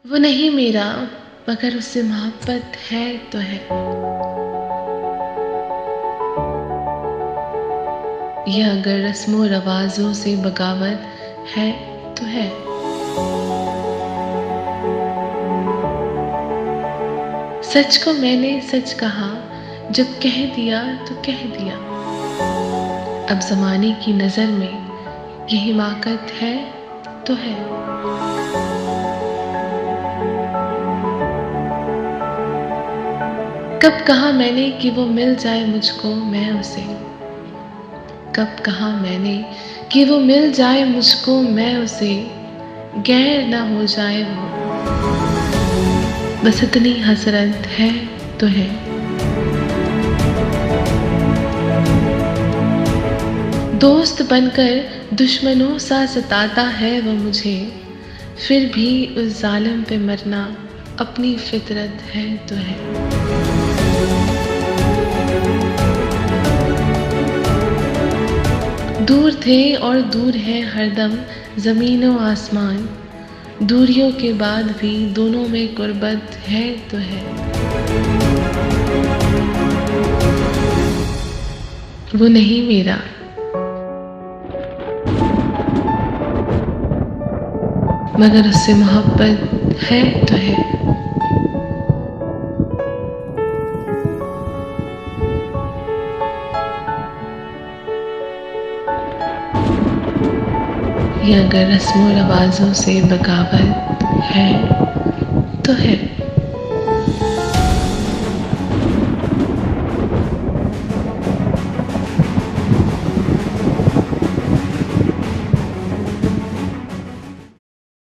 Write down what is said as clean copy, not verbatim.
वो नहीं मेरा मगर उससे मोहब्बत है तो है। यह अगर रस्मो रवाजों से बगावत है तो है। सच को मैंने सच कहा, जब कह दिया तो कह दिया। अब जमाने की नजर में ये हिमाकत है तो है। कब कहा मैंने कि वो मिल जाए मुझको मैं उसे। कब कहा मैंने कि वो मिल जाए मुझको मैं उसे। गैर ना हो जाए वो, बस इतनी हसरत है तो है। दोस्त बनकर दुश्मनों सा सताता है वो मुझे। फिर भी उस जालिम पे मरना अपनी फितरत है तो है। दूर थे और दूर है हरदम ज़मीन व आसमान। दूरियों के बाद भी दोनों में गुर्बत है तो है। वो नहीं मेरा मगर उससे मोहब्बत है तो है। ये अगर रस्मो रवाजों से बगावत है तो है।